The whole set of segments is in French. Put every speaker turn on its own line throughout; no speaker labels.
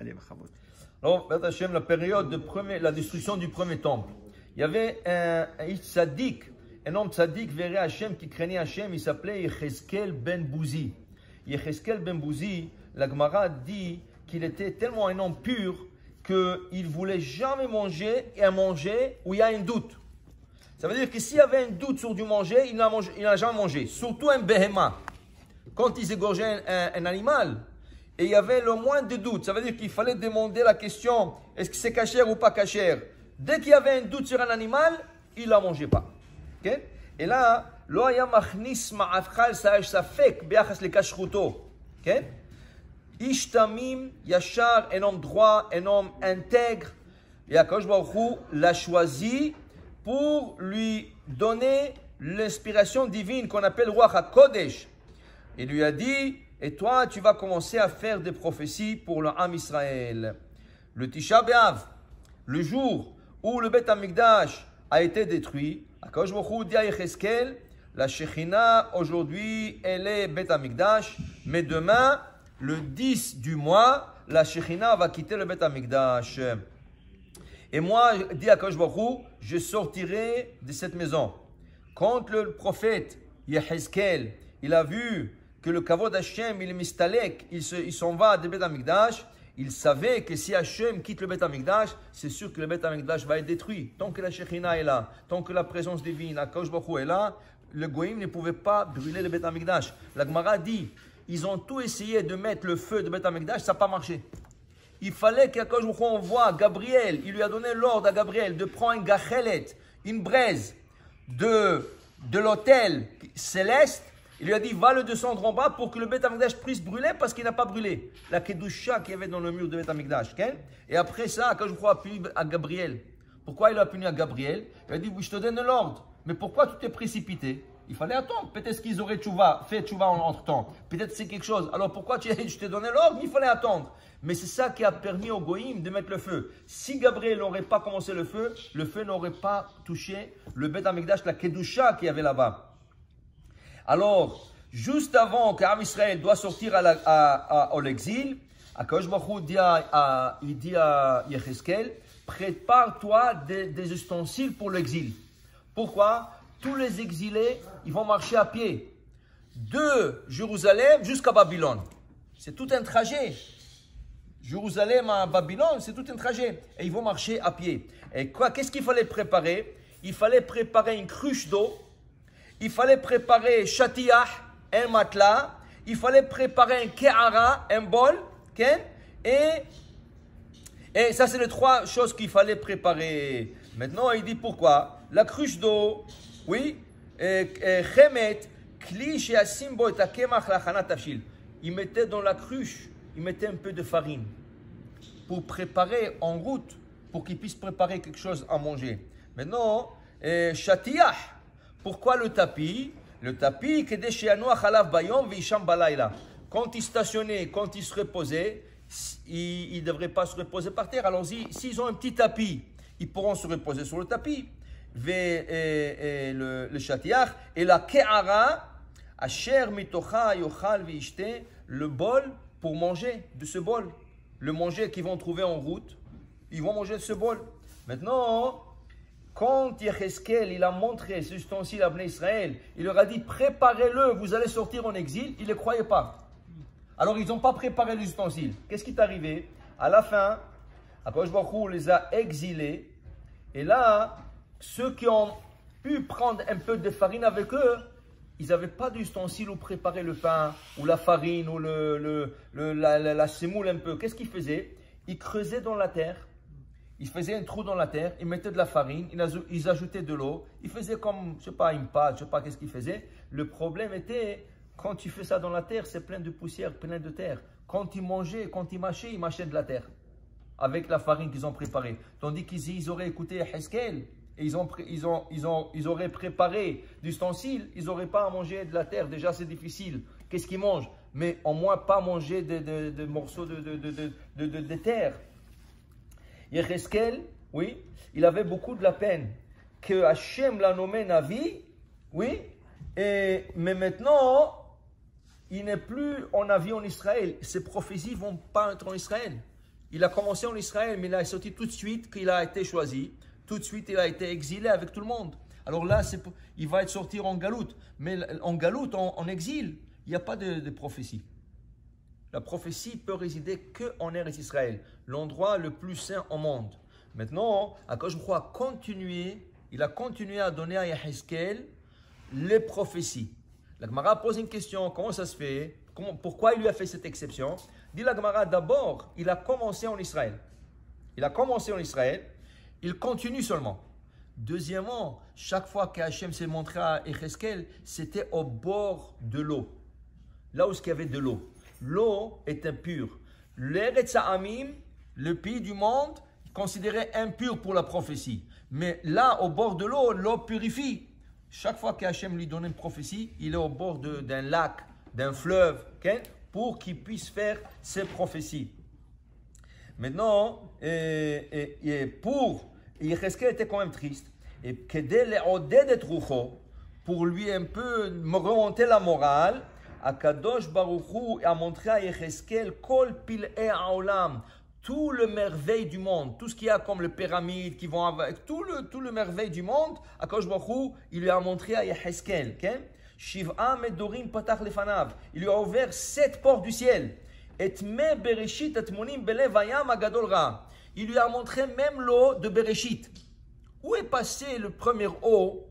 Allez, Bachavot.
Alors, B'ezrat Hashem, la période de la destruction du premier temple, il y avait un tzaddik, un homme tzaddik, verrait Hashem, qui craignait Hashem, il s'appelait Yecheskel ben Bouzi. Yecheskel ben Bouzi, la Gemara dit qu'il était tellement un homme pur qu'il ne voulait jamais manger et à manger où il y a un doute. Ça veut dire que s'il y avait un doute sur du manger, il n'a jamais mangé. Surtout un béhéma. Quand ils égorgeaient un animal, et il y avait le moins de doute, ça veut dire qu'il fallait demander la question, est-ce que c'est cachère ou pas cachère? Dès qu'il y avait un doute sur un animal, il ne la mangeait pas. Okay? Et là, lo haya machnis ma'afchal safek be'achas le kashruto. Okay? Ishtamim, Yachar, un homme droit, un homme intègre. Et Akadosh Baruch Hu l'a choisi pour lui donner l'inspiration divine qu'on appelle Ruach HaKodesh. Il lui a dit, et toi, tu vas commencer à faire des prophéties pour le Ham Israël. Le Tisha B'Av, le jour où le Beth Amikdash a été détruit, Akadosh Baruch Hu dit à Yecheskel, la Shekhinah, aujourd'hui, elle est Beth Amikdash, mais demain, le 10 du mois, la Shekhinah va quitter le Beth Amikdash. Et moi, dit Akadosh Baruch Hu, je sortirai de cette maison. Quand le prophète Yecheskel, il a vu que le Kavod Hashem, il est mistalek, il s'en va de Beth Amikdash, il savait que si Hashem quitte le Beth Amikdash, c'est sûr que le Beth Amikdash va être détruit. Tant que la Shekhinah est là, tant que la présence divine, Akadosh Baruch Hu est là, le Goïm ne pouvait pas brûler le Beth Amikdash. La Gemara dit, ils ont tout essayé de mettre le feu de Beth Amikdash, ça n'a pas marché. Il fallait qu'Akadosh Baruch Hu envoie Gabriel, il lui a donné l'ordre à Gabriel de prendre une gachelet, une braise de l'autel céleste. Il lui a dit, va le descendre en bas pour que le Beth Amikdash puisse brûler parce qu'il n'a pas brûlé. La Kedusha qu'il y avait dans le mur de Beth Amikdash. Okay? Et après ça, Akadosh Baruch Hu a puni à Gabriel. Pourquoi il a puni à Gabriel? Il a dit, oui, je te donne l'ordre. Mais pourquoi tu t'es précipité? Il fallait attendre. Peut-être qu'ils auraient fait tchouva en entre-temps. Peut-être c'est quelque chose. Alors pourquoi je t'ai donné l'ordre? Il fallait attendre. Mais c'est ça qui a permis au Goïm de mettre le feu. Si Gabriel n'aurait pas commencé le feu n'aurait pas touché le Beth Amikdash, la Kedusha qu'il y avait là-bas. Alors, juste avant qu'Am Israël doit sortir à l'exil, Akadosh Baruch Hu dit à Yecheskel, prépare-toi des ustensiles pour l'exil. Pourquoi? Tous les exilés, ils vont marcher à pied de Jérusalem jusqu'à Babylone. C'est tout un trajet. Jérusalem à Babylone, c'est tout un trajet. Et ils vont marcher à pied. Et qu'est-ce qu'il fallait préparer? Il fallait préparer une cruche d'eau. Il fallait préparer chatiyah, un matelas. Il fallait préparer un ke'ara, un bol. Okay? Et ça, c'est les trois choses qu'il fallait préparer. Maintenant, il dit pourquoi? La cruche d'eau, oui. Chemet, kli she'asim bo et hakemach lachanat tafshil. Il mettait dans la cruche, il mettait un peu de farine pour préparer en route, pour qu'il puisse préparer quelque chose à manger. Maintenant, chatiyah. Pourquoi le tapis? Le tapis, quand il stationnait, quand il se reposait, il ne devrait pas se reposer par terre. Alors, s'ils ont un petit tapis, ils pourront se reposer sur le tapis. Le chatiach et la ke'ara, asher mitocha yochal ve'ishte, le bol pour manger de ce bol. Le manger qu'ils vont trouver en route, ils vont manger de ce bol. Maintenant, quand Yecheskel, il a montré ces ustensiles à Bnei Israël, il leur a dit, préparez-le, vous allez sortir en exil. Ils ne les croyaient pas. Alors, ils n'ont pas préparé les ustensiles. Qu'est-ce qui est arrivé? À la fin, Akadosh Baruch Hu les a exilés. Et là, ceux qui ont pu prendre un peu de farine avec eux, ils n'avaient pas d'ustensiles où préparer le pain, ou la farine, ou la semoule un peu. Qu'est-ce qu'ils faisaient? Ils creusaient dans la terre. Ils faisaient un trou dans la terre, ils mettaient de la farine, ils ajoutaient de l'eau, ils faisaient comme, je ne sais pas, une pâte, je ne sais pas qu'est-ce qu'ils faisaient. Le problème était, quand tu fais ça dans la terre, c'est plein de poussière, plein de terre. Quand ils mangeaient, quand ils mâchaient de la terre, avec la farine qu'ils ont préparée. Tandis qu'ils auraient écouté Yecheskel, et ils auraient préparé d'ustensiles, ils n'auraient pas à manger de la terre. Déjà, c'est difficile. Qu'est-ce qu'ils mangent? Mais au moins, pas manger de morceaux de terre. Yecheskel, oui, il avait beaucoup de la peine que Hachem l'a nommé Navi, oui, mais maintenant, il n'est plus en Navi en Israël. Ses prophéties ne vont pas être en Israël. Il a commencé en Israël, mais il est sorti tout de suite qu'il a été choisi. Tout de suite, il a été exilé avec tout le monde. Alors là, il va être sorti en galoute. Mais en galoute, en exil, il n'y a pas de prophétie. La prophétie peut résider qu'en Eretz Israël, l'endroit le plus saint au monde. Maintenant, Akadosh Baruch Hu a continué, il a continué à donner à Yehezkel les prophéties. La Gemara pose une question, comment ça se fait? Pourquoi il lui a fait cette exception? Dit la Gemara, d'abord, il a commencé en Israël. Il a commencé en Israël, il continue seulement. Deuxièmement, chaque fois qu'Hachem s'est montré à Yehezkel, c'était au bord de l'eau. Là où il y avait de l'eau. L'eau est impure. L'Eretz Ha'amim, le pays du monde, considéré impur pour la prophétie. Mais là, au bord de l'eau, l'eau purifie. Chaque fois qu'Hachem lui donne une prophétie, il est au bord d'un lac, d'un fleuve, okay, pour qu'il puisse faire ses prophéties. Maintenant, pour Yehezkel était quand même triste. Et pour lui un peu remonter la morale, Akadosh Baruch Hu a montré à Yehezkel Kol Pil'ei Ha'olam, tout le merveille du monde, tout ce qu'il y a comme les pyramides qui vont avec tout le merveille du monde. Akadosh Baruch Hu, il lui a montré à Yehezkel, Shiv'a medorim patach lefanav, il lui a ouvert 7 portes du ciel. Et me bereshit atmonim belev hayam agadol ra, il lui a montré même l'eau de Bereshit. Où est passé le premier eau?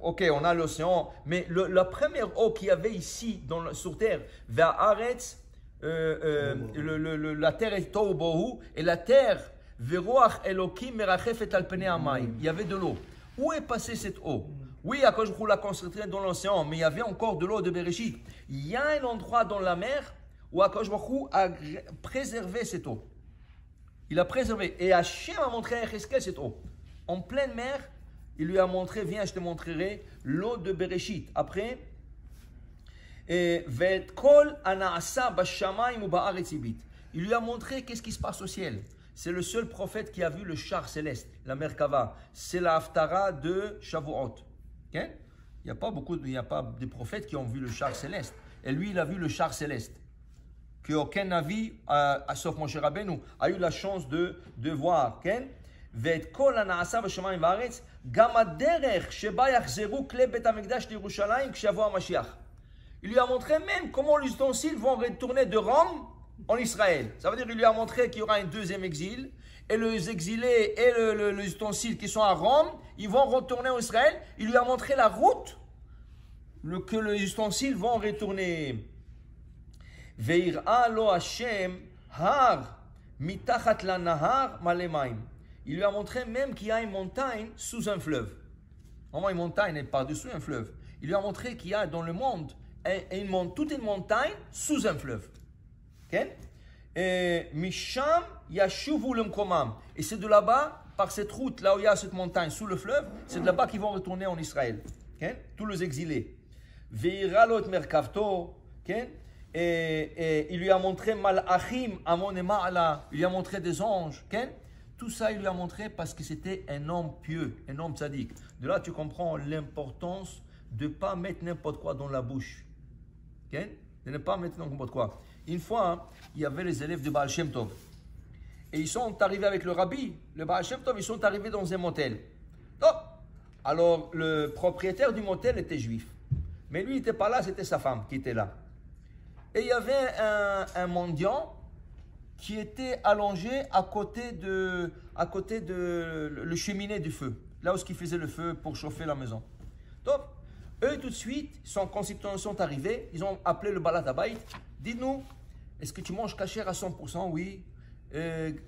Ok, on a l'océan, mais la première eau qu'il y avait ici sur terre, vers Aretz, la terre est tohu bohu, et la terre, veroach elokim merachefet al penei hamayim, il y avait de l'eau. Où est passée cette eau? Oui, Akadosh Baruch Hu l'a concentrée dans l'océan, mais il y avait encore de l'eau de Bereshit. Il y a un endroit dans la mer où Akadosh Baruch Hu a préservé cette eau. Il a préservé. Et Hachem a montré à Yehezkel cette eau. En pleine mer, il lui a montré, viens, je te montrerai l'eau de Bereshit. Après, il lui a montré qu'est-ce qui se passe au ciel. C'est le seul prophète qui a vu le char céleste, la Merkava. C'est la Haftara de Shavuot. Okay? Il n'y a pas de prophètes qui ont vu le char céleste. Et lui, il a vu le char céleste. Qu'aucun navi, sauf Moshe Rabbeinu, a eu la chance de voir. Okay? Il lui a montré même comment les ustensiles vont retourner de Rome en Israël. Ça veut dire qu'il lui a montré qu'il y aura un deuxième exil. Et les exilés et les ustensiles qui sont à Rome, ils vont retourner en Israël. Il lui a montré la route que les ustensiles vont retourner. Ve'ir'a lo Hashem har mitachat la nahar malemaim. Il lui a montré même qu'il y a une montagne sous un fleuve. Vraiment une montagne et par-dessus un fleuve. Il lui a montré qu'il y a dans le monde toute une montagne sous un fleuve. Okay? Et Misham yashuvu lemkomam. Et c'est de là-bas, par cette route, là où il y a cette montagne sous le fleuve, c'est de là-bas qu'ils vont retourner en Israël. Okay? Tous les exilés. Ve'ira lo et merkavto. Okay? Et il lui a montré Malachim, Amon et Ma'ala, il lui a montré des anges. Okay? Tout ça, il lui a montré parce que c'était un homme pieux, un homme tzaddik. De là, tu comprends l'importance de ne pas mettre n'importe quoi dans la bouche. Okay? De ne pas mettre n'importe quoi. Une fois, il y avait les élèves de Baal Shem Tov. Et ils sont arrivés avec le rabbi, le Baal Shem Tov, ils sont arrivés dans un motel. Oh! Alors, le propriétaire du motel était juif. Mais lui, il n'était pas là, c'était sa femme qui était là. Et il y avait un mendiant qui était allongé à côté de le cheminée du feu, là où ils faisaient le feu pour chauffer la maison. Donc, eux tout de suite, quand ils sont arrivés, ils ont appelé le Balat Habayit. Dis-nous, est-ce que tu manges kasher à 100%? Oui.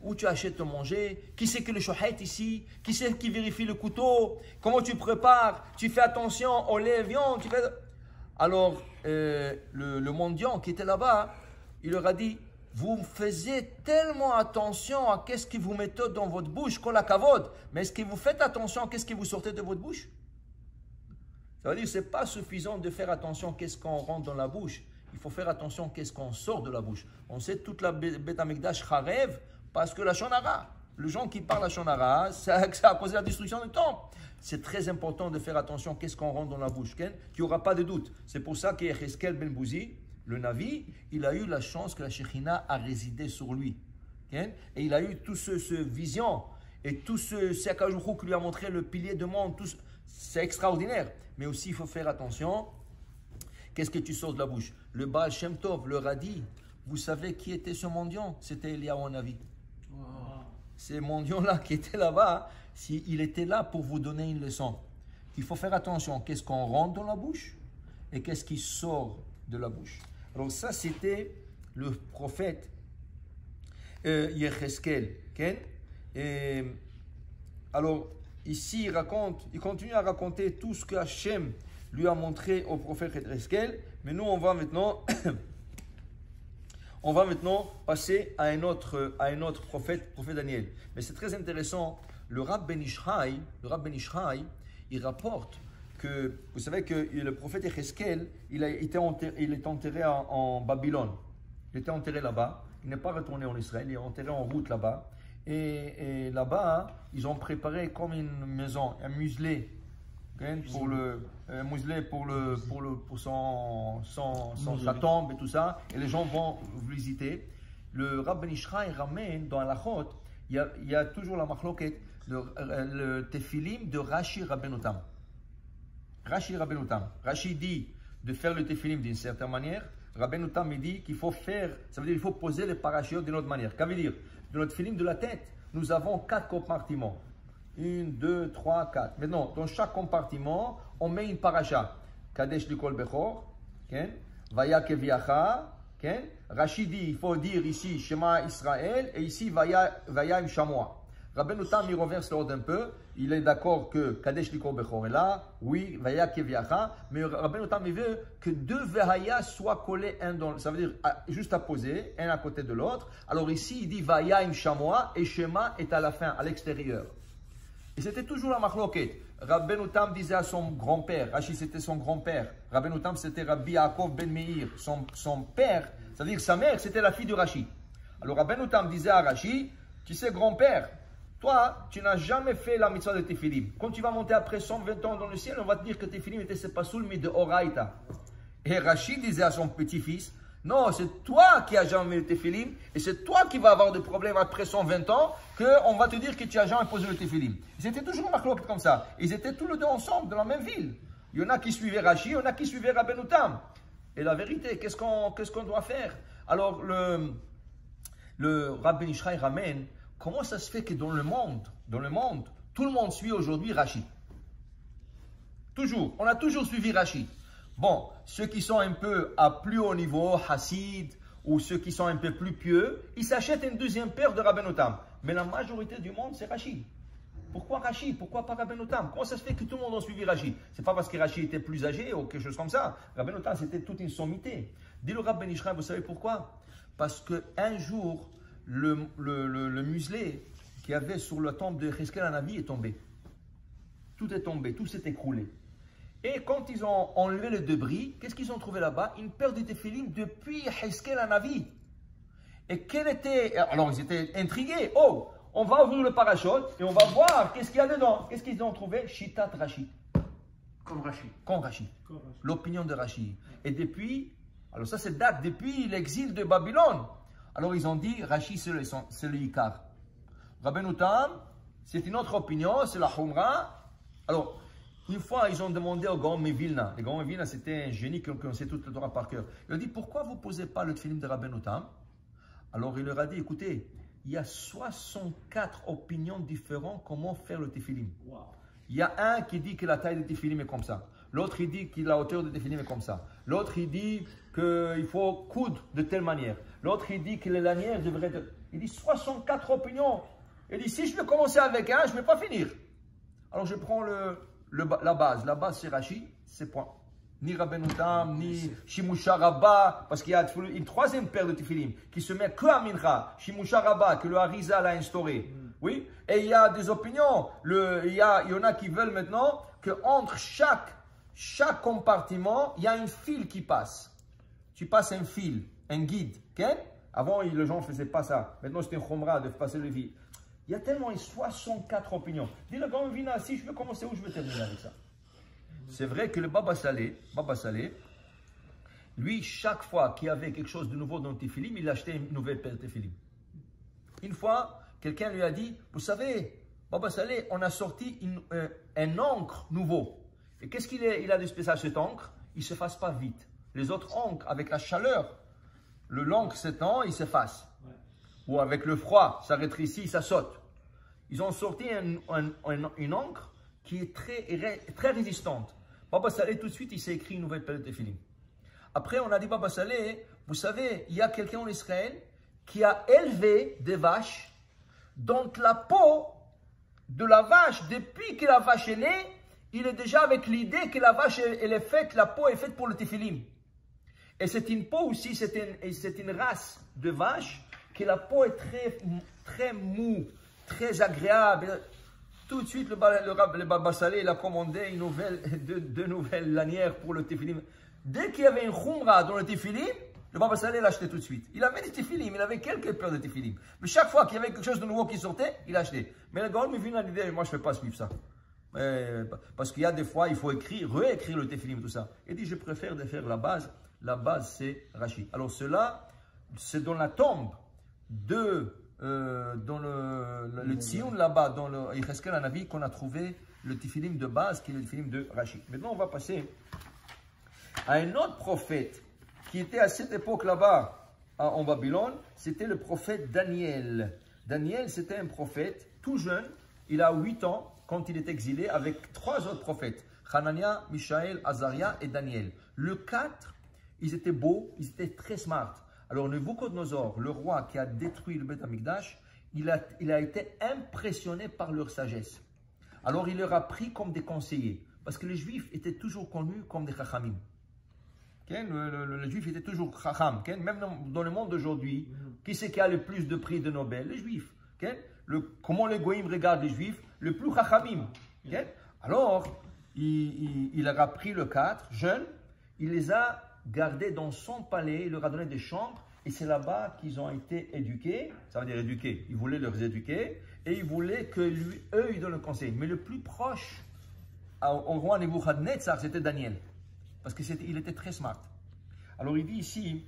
Où tu achètes ton manger? Qui c'est que le shohet ici? Qui c'est qui vérifie le couteau? Comment tu prépares? Tu fais attention au lait, viande? Alors, le mendiant qui était là-bas, il leur a dit, vous faisiez tellement attention à qu'est-ce que vous mettez dans votre bouche, kol hakavod, mais est-ce que vous faites attention à qu'est-ce que vous sortez de votre bouche? Ça veut dire que ce n'est pas suffisant de faire attention à qu'est-ce qu'on rentre dans la bouche. Il faut faire attention à qu'est-ce qu'on sort de la bouche. On sait toute la Beth Amikdash charev parce que la shonara, les gens qui parlent la shonara, ça a causé la destruction du temple. C'est très important de faire attention à qu'est-ce qu'on rentre dans la bouche, qu'il n'y aura pas de doute. C'est pour ça que Yehezkel ben Bouzi, le Navi, il a eu la chance que la Shekhinah a résidé sur lui. Et il a eu tout ce vision et tout ce Akajourou qui lui a montré le pilier de monde. C'est extraordinaire. Mais aussi, il faut faire attention. Qu'est-ce que tu sors de la bouche? Le Baal Shem Tov leur a dit, vous savez qui était ce mendiant? C'était Eliyahu Hanavi. Wow. Ces mendiants-là qui étaient là-bas, il était là pour vous donner une leçon. Il faut faire attention. Qu'est-ce qu'on rentre dans la bouche et qu'est-ce qui sort de la bouche. Alors ça, c'était le prophète Yecheskel. Okay? Alors, ici, il continue à raconter tout ce que Hachem lui a montré au prophète Yecheskel. Mais nous, on va maintenant passer à un autre prophète Daniel. Mais c'est très intéressant. Le Rab Ben Ishraï, il rapporte que, vous savez que le prophète Yecheskel, il est enterré en Babylone. Il était enterré là-bas. Il n'est pas retourné en Israël. Il est enterré en route là-bas. Et là-bas, ils ont préparé comme une maison, un muselé, pour sa tombe et tout ça. Et les gens vont visiter. Le Rab Ben Ishraï ramène dans la Chot, il y a toujours la machloket, le tefilim de Rashi Rabbeinu Tam. Rashi dit de faire le tefilim d'une certaine manière. Rabbeinu Tam dit qu'il faut faire, ça veut dire qu'il faut poser les parachutes d'une autre manière. Qu'est-ce que veut dire? De notre tefilim de la tête, nous avons 4 compartiments. 1, 2, 3, 4. Maintenant, dans chaque compartiment, on met une paracha. Kadesh Likol Bechor, Vaya Keviacha. Rashi dit, il faut dire ici Shema Israël et ici Vaya Im Shamoa. Rabbeinu Tam, il reverse l'ordre un peu. Il est d'accord que Kadesh Likol Bechor est là, oui, Vaya Keviacha, mais Rabbeinu Tam, il veut que 2 Vaya soient collés un dans l'autre. Ça veut dire juste à poser, un à côté de l'autre. Alors ici, il dit Vaya Im Shamoa et Shema est à la fin, à l'extérieur. Et c'était toujours la machloket. Rabbeinu Tam disait à son grand-père, Rashi c'était son grand-père, Rabbeinu Tam c'était Rabbi Yaakov ben Meir, son père, c'est-à-dire sa mère c'était la fille de Rashi. Alors Rabbeinu Tam disait à Rashi, tu sais grand-père, toi tu n'as jamais fait la mitzvah de Tefilim. Quand tu vas monter après 120 ans dans le ciel, on va te dire que Tefilim était sepasoul mais de Oraita. Et Rashi disait à son petit-fils, non, c'est toi qui n'as jamais le tefilim et c'est toi qui vas avoir des problèmes après 120 ans qu'on va te dire que tu n'as jamais posé le tefilim. C'était toujours un comme ça. Ils étaient tous les deux ensemble dans la même ville. Il y en a qui suivaient Rashi, il y en a qui suivaient Rabbeinu Tam. Et la vérité, qu'est-ce qu'on doit faire? Alors, le Rab Ben Ishraï ramène, comment ça se fait que dans le monde, tout le monde suit aujourd'hui Rashi? Toujours, on a toujours suivi Rashi. Bon, ceux qui sont un peu à plus haut niveau, Hassid, ou ceux qui sont un peu plus pieux, ils s'achètent une deuxième paire de Rabbeinu Tam. Mais la majorité du monde, c'est Rashi. Pourquoi Rashi? Pourquoi pas Rabbeinu Tam? Comment ça se fait que tout le monde a suivi Rashi? C'est pas parce que Rashi était plus âgé ou quelque chose comme ça. Rabbeinu Tam, c'était toute une sommité. Dit le Rab Ben Ishraï, vous savez pourquoi? Parce qu'un jour, le muselé qu'il y avait sur la tombe de Yecheskel Hanavi est tombé. Tout est tombé, tout s'est écroulé. Et quand ils ont enlevé le débris, qu'est-ce qu'ils ont trouvé là-bas? Une paire de téfilim depuis Yecheskel Hanavi. Et quel était... Alors ils étaient intrigués. Oh, on va ouvrir le parachute et on va voir qu'est-ce qu'il y a dedans. Qu'est-ce qu'ils ont trouvé? Shitat Rashi.
Comme Rashi.
Comme Rashi. L'opinion de Rashi. Et depuis, alors ça c'est date depuis l'exil de Babylone. Alors ils ont dit, Rashi c'est le Ikar. Rabbeinu Tam, c'est une autre opinion, c'est la Humra. Alors, une fois, ils ont demandé au Gaon Vilna. Le Gaon Vilna, c'était un génie qui connaissait toute la Torah par cœur. Il a dit, pourquoi vous ne posez pas le film de Rabbeinu Tam? Alors, il leur a dit, écoutez, il y a 64 opinions différentes comment faire le tefilim. Wow. Il y a un qui dit que la taille du tefilim est comme ça. L'autre, il dit que la hauteur du tefilim est comme ça. L'autre, il dit qu'il faut coudre de telle manière. L'autre, il dit que les lanières devraient être... Il dit 64 opinions. Il dit, si je vais commencer avec un, je ne vais pas finir. Alors, je prends la base. La base, c'est Rashi, c'est point. Ni Rabbeinu Tam, ni Shimusha Rabba, parce qu'il y a une troisième paire de tefilim qui se met que à Mincha, Shimusha Rabba, que le Harizal a instauré. Oui, et il y a des opinions. Il y en a qui veulent maintenant qu'entre chaque compartiment, il y a une fil qui passe. Tu passes un fil, un guide. Okay? Avant, les gens ne faisaient pas ça. Maintenant, c'est une chomra de passer le fil. Il y a tellement 64 opinions. Dis-le quand on vient si je veux commencer où je vais terminer avec ça. C'est vrai que le Baba Saleh, lui, chaque fois qu'il y avait quelque chose de nouveau dans le tefilim, il achetait une nouvelle paire de tefilim. Une fois, quelqu'un lui a dit, vous savez, Baba Saleh, on a sorti un encre nouveau. Et qu'est-ce qu'il a de spécial cet encre? Il ne s'efface pas vite. Les autres encres, avec la chaleur, l'encre s'étend, il s'efface. Ouais. Ou avec le froid, ça rétrécit, ça saute. Ils ont sorti une encre qui est très résistante. Baba Saleh, tout de suite, il s'est écrit une nouvelle période de tefillin. Après, on a dit, Baba Saleh, vous savez, il y a quelqu'un en Israël qui a élevé des vaches dont la peau de la vache, depuis que la vache est née, il est déjà avec l'idée que la vache, elle est faite, la peau est faite pour le tefillin. Et c'est une peau aussi, c'est une race de vache, que la peau est très mou, très agréable. Tout de suite, le Baba Saleh, il a commandé deux nouvelles lanières pour le tefillin. Dès qu'il y avait une khumra dans le tefillin, le Baba Saleh l'achetait tout de suite. Il avait des tefillin, il avait quelques paires de tefillin. Mais chaque fois qu'il y avait quelque chose de nouveau qui sortait, il achetait. Mais le gars me vient à l'idée, moi je ne fais pas suivre ça. Parce qu'il y a des fois, il faut réécrire le tefillin, tout ça. Il dit, je préfère de faire la base. La base, c'est Rashi. Alors cela, c'est dans la tombe dans le Tzion là-bas, dans le Yecheskel Hanavi, qu'on a trouvé le tefillin de base, qui est le tefillin de Rashi. Maintenant, on va passer à un autre prophète qui était à cette époque là-bas, en Babylone. C'était le prophète Daniel. Daniel, c'était un prophète tout jeune. Il a 8 ans quand il est exilé avec 3 autres prophètes. Hanania, Mishaël, Azaria et Daniel. Le 4, ils étaient beaux, ils étaient très smart. Alors Nebuchadnezzar, le roi qui a détruit le Beth Amikdash, il a été impressionné par leur sagesse. Alors il leur a pris comme des conseillers. Parce que les Juifs étaient toujours connus comme des Chachamim. Le Juif était toujours Chacham. Même dans le monde d'aujourd'hui, qui c'est qui a le plus de prix de Nobel? Les Juifs. Comment les Goïms regardent les Juifs? Le plus Chachamim. Alors, il a pris le 4, jeune, il les a gardés dans son palais, il leur a donné des chambres, et c'est là-bas qu'ils ont été éduqués. Ça veut dire éduqués. Il voulait les éduquer, et il voulait qu'eux, ils donnent le conseil. Mais le plus proche au roi Nebuchadnezzar, c'était Daniel. Parce qu'il était très smart. Alors il dit ici,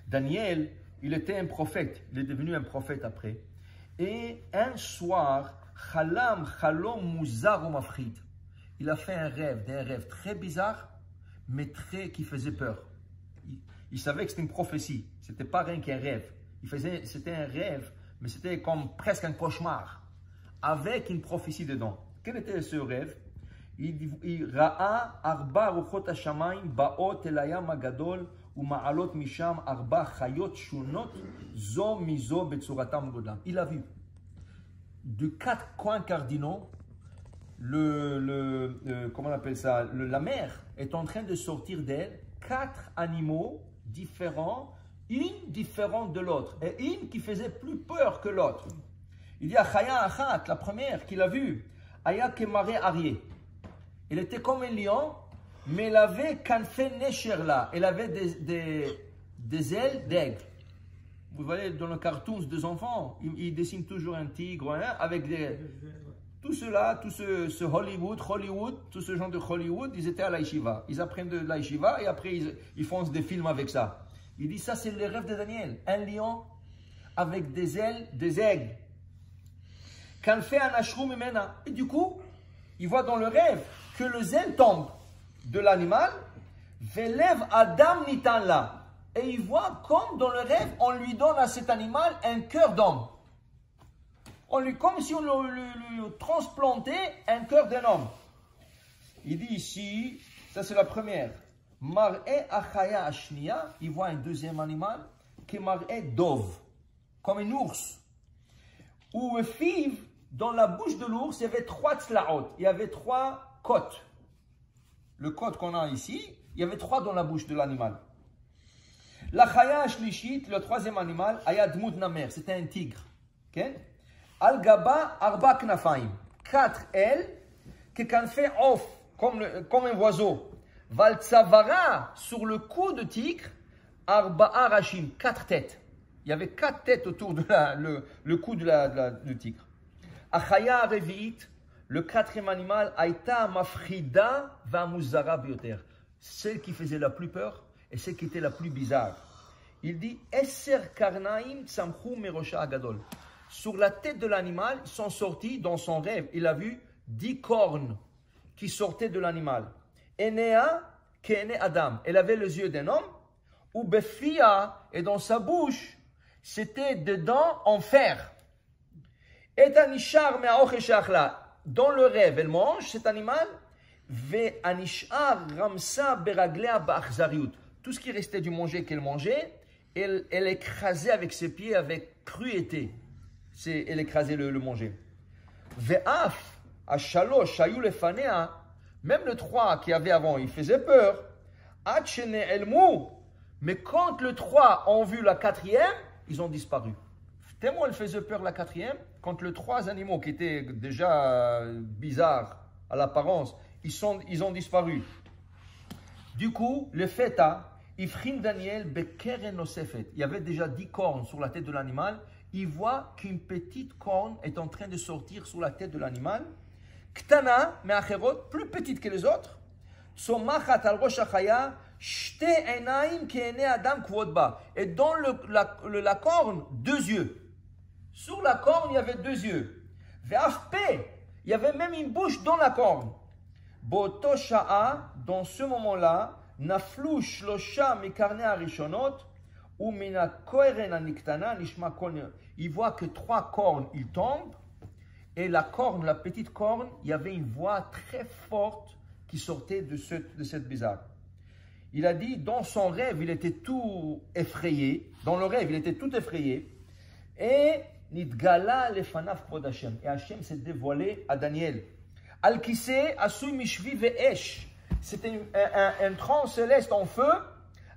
Daniel, il était un prophète. Il est devenu un prophète après. Et un soir, Chalom Muzar ou Mafrit, il a fait un rêve très bizarre, mais qui faisait peur. Il savait que c'était une prophétie. C'était pas rien qu'un rêve. C'était un rêve, mais c'était comme presque un cauchemar, avec une prophétie dedans. Quel était ce rêve? Il ra'a arba ruchot hashamayim ba'ot el hayam hagadol uma'alot misham arba chayot shunot zo mizo betsuratam godlam. Il a vu de 4 coins cardinaux comment on appelle ça, la mer est en train de sortir d'elle 4 animaux différents, une différente de l'autre et une qui faisait plus peur que l'autre. Il dit à Chaya Achat, la première qu'il a vue, Aya Kemare Arié. Il était comme un lion, mais il avait Kanfe Nesherla. Il avait des ailes d'aigle. Vous voyez, dans le cartoon des enfants, ils dessinent toujours un tigre avec tout cela, tout ce Hollywood, tout ce genre de Hollywood, ils étaient à l'Aïshiva. Ils apprennent de l'Aïshiva et après ils font des films avec ça. Il dit ça, c'est le rêve de Daniel. Un lion avec des ailes, des aigles. Kanfe Anashru Mimena. Et du coup, il voit dans le rêve que le zèle tombe de l'animal, Velev Adam Nitan là. Et il voit comme dans le rêve, on lui donne à cet animal un cœur d'homme. Comme si on lui transplantait un cœur d'un homme. Il dit ici, ça c'est la première. Mar'e Achaya Ashniya, il voit un deuxième animal, qui est Mar'e Dov, comme un ours. Ou Fiv, dans la bouche de l'ours, il y avait 3 tzlaot, il y avait 3 côtes. Le côte qu'on a ici, il y avait 3 dans la bouche de l'animal. La Chaya Shlishit, le troisième animal, Ayadmut Namer, c'était un tigre. Okay? Al-Gaba Arba Knafaim, 4 ailes, qui can fait off, comme un oiseau. Valtsavara, sur le cou de tigre, Arba Arashim, 4 têtes. Il y avait 4 têtes autour de le cou du tigre. Achaya Revi'it, le 4e animal, Aïta Mafrida va Muzara Bioter. Celle qui faisait la plus peur et celle qui était la plus bizarre. il dit Esser karnaim tsamchu merosha agadol. Sur la tête de l'animal, ils sont sortis dans son rêve. Il a vu 10 cornes qui sortaient de l'animal. Enea keene Adam. Elle avait les yeux d'un homme. Ou befia, et dans sa bouche, c'était des dents en fer. Et anishar me'aocheshachla. Dans le rêve, elle mange cet animal. Ve anishar ramsa beraglea ba'achzariut. Tout ce qui restait du manger qu'elle mangeait, elle écrasait avec ses pieds avec cruauté. Elle écrasait le manger. Ve'af ashalosh shayu lefanea. Même le 3 qui avait avant, il faisait peur. Achene elmu. Mais quand le 3 ont vu la 4e, ils ont disparu. Tellement elle faisait peur la 4e, quand les 3 animaux qui étaient déjà bizarres à l'apparence, ils ont disparu. Du coup, le feta, Ifrin Daniel Bekeren Nosefet. Il y avait déjà 10 cornes sur la tête de l'animal. Il voit qu'une petite corne est en train de sortir sur la tête de l'animal. Ktana, mais acherot, plus petite que les autres. Somachat al rosh hachaya, shte enaim keene adam kvodba. Et dans la corne, 2 yeux. Sur la corne, il y avait 2 yeux. Ve'afpe, il y avait même une bouche dans la corne. Boto sha'a, dans ce moment-là, naflu shlosha mikarne arishonot, ou mina koeren aniktana nishma kol. Il voit que 3 cornes, ils tombent. Et la corne, la petite corne, il y avait une voix très forte qui sortait de cette bizarre. Il a dit, dans son rêve, il était tout effrayé. Dans le rêve, il était tout effrayé. Et Nidgala lefanav kvod Hashem. Et Hashem s'est dévoilé à Daniel. Al-Kise asui mishvi ve'esh. C'était un trône céleste en feu.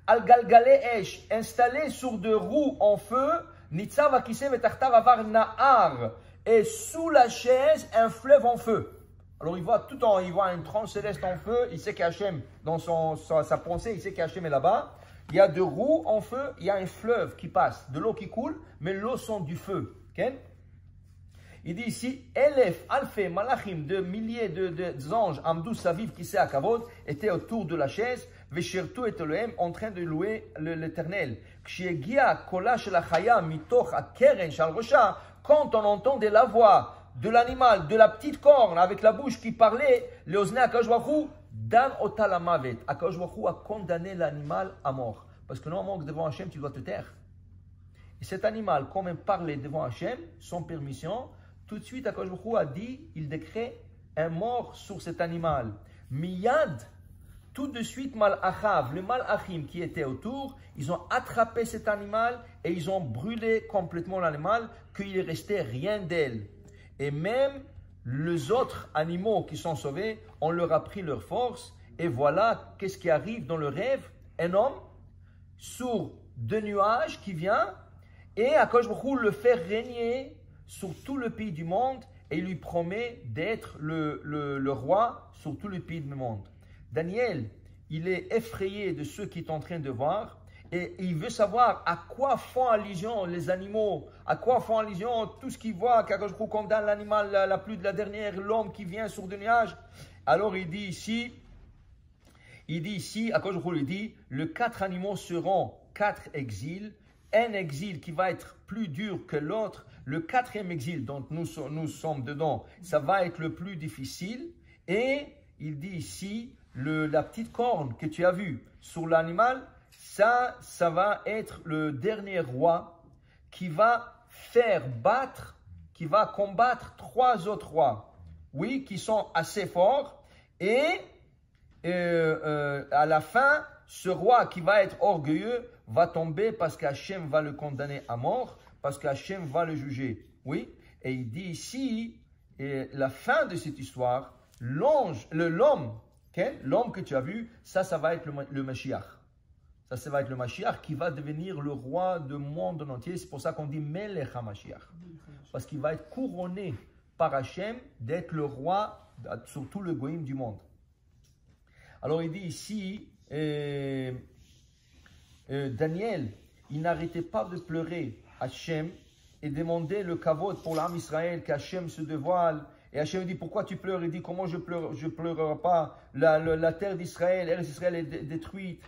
Al-Galgale esh. Installé sur 2 roues en feu. Nitzav akise ve'tachtav avar na'ar. Et sous la chaise, un fleuve en feu. Alors il voit il voit un trône céleste en feu. Il sait qu'Hachem, dans sa pensée, il sait qu'Hachem est là-bas. Il y a 2 roues en feu. Il y a un fleuve qui passe, de l'eau qui coule, mais l'eau sent du feu. Okay? Il dit ici, Elef, Alfe, Malachim, de milliers d'anges, Amdou, Saviv, qui s'est à Kavod, étaient autour de la chaise, Veshertu et Elohim, en train de louer l'Éternel. Quand on entendait la voix de l'animal, de la petite corne, avec la bouche qui parlait, le Ozne Akadosh Baruch Hu, Dan Otalamavet. Akadosh Baruch Hu a condamné l'animal à mort. Parce que normalement, devant Hachem, tu dois te taire. Et cet animal, quand même parlait devant Hachem, sans permission, tout de suite, Akadosh Baruch Hu a dit, il décrète un mort sur cet animal. Miyad, tout de suite, Mal'achav, le Mal'achim qui était autour, ils ont attrapé cet animal et ils ont brûlé complètement l'animal, qu'il ne restait rien d'elle. Et même les autres animaux qui sont sauvés, on leur a pris leur force. Et voilà, qu'est-ce qui arrive dans le rêve? Un homme sur 2 nuages qui vient et Akadosh Baruch Hu le fait régner sur tout le pays du monde et il lui promet d'être le roi sur tout le pays du monde. Daniel, il est effrayé de ce qu'il est en train de voir et il veut savoir à quoi font allusion les animaux, à quoi font allusion tout ce qu'il voit, qu'Akadosh Baruch Hu condamne l'animal, la pluie de la dernière, l'homme qui vient sur 2 nuages. Alors il dit ici, Akadosh Baruch Hu lui dit, les 4 animaux seront 4 exils, un exil qui va être plus dur que l'autre, le 4e exil dont nous sommes dedans, ça va être le plus difficile. Et il dit ici, la petite corne que tu as vue sur l'animal, ça va être le dernier roi qui va qui va combattre 3 autres rois, oui, qui sont assez forts. Et à la fin, ce roi qui va être orgueilleux va tomber parce qu'Hachem va le condamner à mort, parce qu'Hachem va le juger. Oui, et il dit ici, la fin de cette histoire, l'homme que tu as vu, ça va être le Mashiach. Ça va être le Mashiach qui va devenir le roi du monde entier. C'est pour ça qu'on dit Melech HaMashiach. Parce qu'il va être couronné par Hachem d'être le roi sur tout le goïm du monde. Alors il dit ici, Daniel, il n'arrêtait pas de pleurer Hachem et demander le kavod pour l'âme Israël, qu'Hachem se dévoile. Et Hachem dit, pourquoi tu pleures? Il dit, comment je pleurerai pas? La terre d'Israël, Eretz Israël est détruite.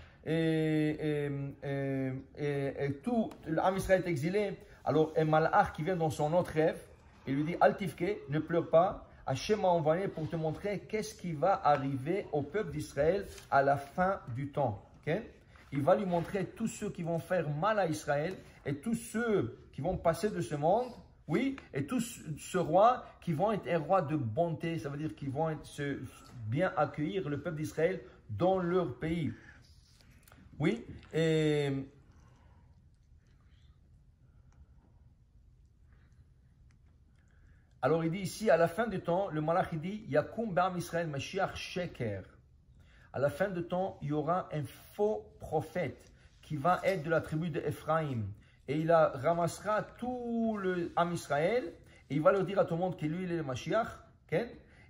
tout l'âme Israël est exilé. Alors un malach qui vient dans son autre rêve, il lui dit Altifke, ne pleure pas. Hachem m'a envoyé pour te montrer qu'est-ce qui va arriver au peuple d'Israël à la fin du temps. Okay? Il va lui montrer tous ceux qui vont faire mal à Israël et tous ceux qui vont passer de ce monde, oui, et tous ce roi qui vont être un roi de bonté, ça veut dire qu'ils vont bien accueillir le peuple d'Israël dans leur pays. Oui, et alors il dit ici, à la fin du temps, le malach il dit, Yakum ba'am Israël Mashiach Sheker. À la fin du temps, il y aura un faux prophète qui va être de la tribu d'Ephraïm. Et il ramassera tout le Am Israël et il va leur dire à tout le monde que lui, il est le Mashiach. Okay?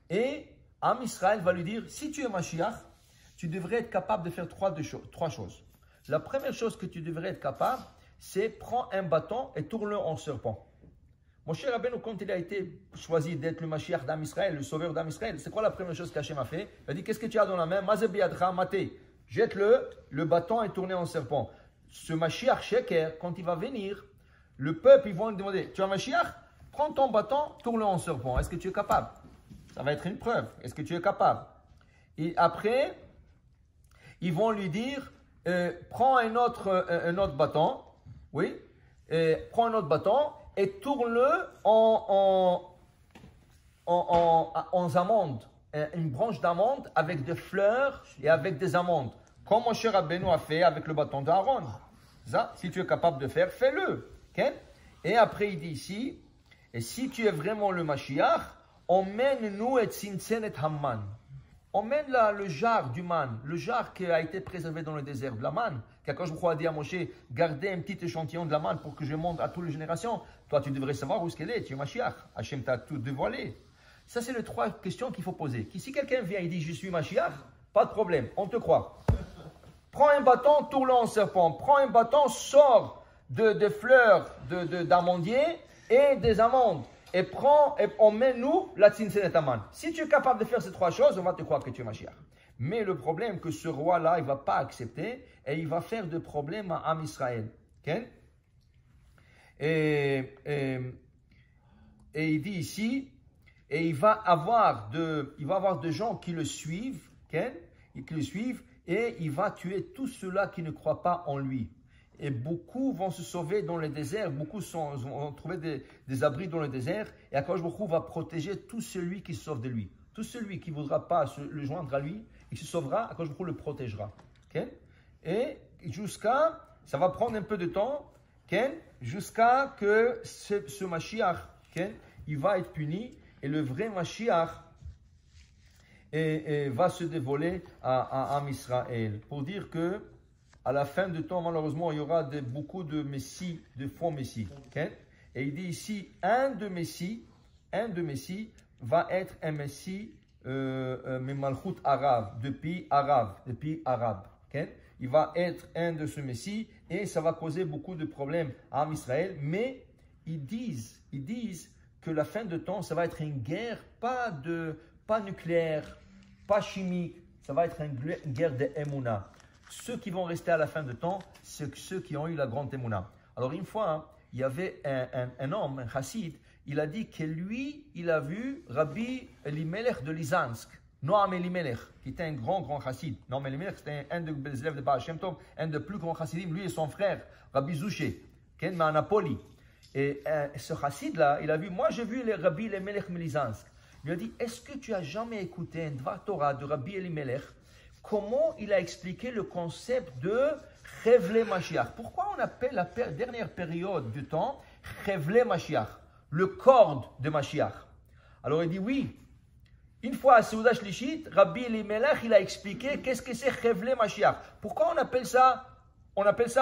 Et Am Israël va lui dire, si tu es Mashiach, tu devrais être capable de faire trois choses. La première chose que tu devrais être capable, c'est prendre un bâton et tourne-le en serpent. Moshe Rabbeinu, quand il a été choisi d'être le Mashiach d'Am Israël, le sauveur d'Am Israël, c'est quoi la première chose qu'Hachem a fait? Il a dit, qu'est-ce que tu as dans la main? Mazebiyadra maté. Jette-le, le bâton est tourné en serpent. Ce Mashiach Sheker, quand il va venir, le peuple, ils vont lui demander, tu as un Mashiach? Prends ton bâton, tourne-le en serpent. Est-ce que tu es capable? Ça va être une preuve. Est-ce que tu es capable? Et après, ils vont lui dire, prends un autre bâton, oui, prends un autre bâton, et tourne-le en amandes, une branche d'amande avec des fleurs et avec des amandes, comme Moshe Rabbeinu a fait avec le bâton d'Aaron. Ça, si tu es capable de faire, fais-le. Okay? Et après, il dit ici, et si tu es vraiment le Mashiach, emmène-nous et Tzintzen et Hamman. Emmène là le jar du man, le jar qui a été préservé dans le désert, de la manne. Quand je crois dire à Moshe, gardez un petit échantillon de la manne pour que je montre à toutes les générations. Toi, tu devrais savoir où est-ce qu'elle est. Tu es Mashiach. Hachem t'a tout dévoilé. Ça, c'est les trois questions qu'il faut poser. Si quelqu'un vient et dit, je suis Mashiach, pas de problème, on te croit. Prends un bâton, tourne-le en serpent. Prends un bâton, sors de fleurs d'amandier et des amandes. Et emmène-nous la Tzintzen et Hamman. Si tu es capable de faire ces trois choses, on va te croire que tu es Mashiach. Mais le problème, que ce roi-là, il ne va pas accepter et il va faire de problèmes à Am Israël. Okay? Et il dit ici, et il va avoir des gens qui le suivent, okay? Qui le suivent, et il va tuer tous ceux-là qui ne croient pas en lui. Et beaucoup vont se sauver dans le désert, beaucoup vont trouver des abris dans le désert, et Akadosh Baruch Hu va protéger tout celui qui se sauve de lui. Tout celui qui ne voudra pas le joindre à lui, il se sauvera, Akadosh Baruch Hu le protégera. Okay? Et ça va prendre un peu de temps, okay? Jusqu'à que ce Mashiach, okay? Il va être puni, et le vrai Mashiach va se dévoiler à Am Israël. Pour dire que à la fin du temps, malheureusement, il y aura beaucoup de messies, de faux messies. Okay? Et il dit ici, un de messie va être un messie Malchut arabe, depuis arabe. Okay? Il va être un de ce messie et ça va causer beaucoup de problèmes à Am Israël. Mais ils disent que la fin de temps, ça va être une guerre, pas nucléaire, pas chimique, ça va être une guerre de Emouna. Ceux qui vont rester à la fin de temps, c'est ceux qui ont eu la grande Emouna. Alors une fois, hein, il y avait un homme, un chassid, il a dit que lui, il a vu Rabbi Elimelech de Lizansk, Noam Elimelech, qui était un grand chassid. Noam Elimelech, c'était un des élèves de Baal Shem Tov, un des plus grands chassidim, lui et son frère, Rabbi Zouché, qui est à Napoli. Et ce chassid-là, il a vu, moi j'ai vu Rabbi Elimelech de Lizansk. Il lui a dit, est-ce que tu as jamais écouté un Dvar Torah de Rabbi Elimelech? Comment il a expliqué le concept de Chevle Mashiach? Pourquoi on appelle la dernière période du temps Chevle Mashiach, le corde de Mashiach? Alors il dit oui. Une fois à Seuda Shlishit, Rabbi Elimelech, il a expliqué qu'est-ce que c'est Chevle Mashiach. Pourquoi on appelle ça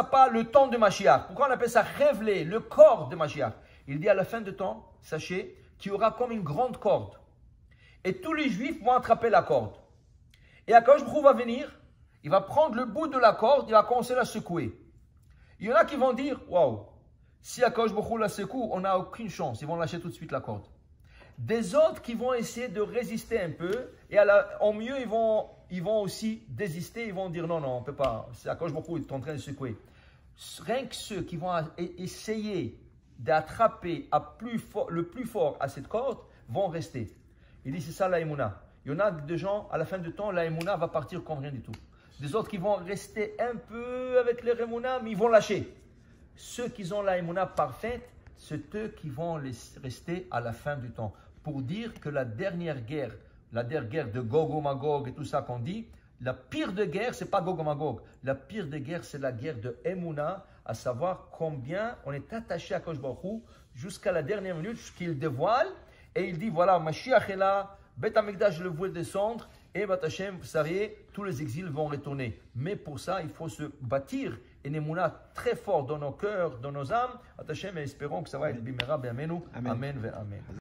pas le temps de Mashiach? Pourquoi on appelle ça Chevle, le corde de Mashiach? Il dit à la fin du temps, sachez qu'il y aura comme une grande corde. Et tous les juifs vont attraper la corde. Et Akadosh Baruch Hu va venir, il va prendre le bout de la corde, il va commencer à la secouer. Il y en a qui vont dire, waouh, si Akadosh Baruch Hu la secoue, on n'a aucune chance, ils vont lâcher tout de suite la corde. Des autres qui vont essayer de résister un peu. Et au mieux, ils vont aussi désister. Ils vont dire non, on ne peut pas. C'est à cause beaucoup, ils sont en train de secouer. Rien que ceux qui vont essayer d'attraper le plus fort à cette corde vont rester. Il dit c'est ça la Emouna. Il y en a des gens, à la fin du temps, la Emouna va partir comme rien du tout. Des autres qui vont rester un peu avec leur Emouna, mais ils vont lâcher. Ceux qui ont la Emouna parfaite, c'est eux qui vont rester à la fin du temps. Pour dire que la dernière guerre de Gog et Magog et tout ça qu'on dit, la pire de guerre, ce n'est pas Gog et Magog. La pire de guerre, c'est la guerre de Emouna, à savoir combien on est attaché à Kosh Baruch Hu jusqu'à la dernière minute, jusqu'il dévoile. Et il dit, voilà, Mashiach est là, Beth Amikdash, je le vois descendre, et Bat Hashem, vous savez, tous les exils vont retourner. Mais pour ça, il faut se bâtir une émouna très fort dans nos cœurs, dans nos âmes. Bat Hashem, et espérons que ça va être Bimera, Be'amenu, Amen, Amen.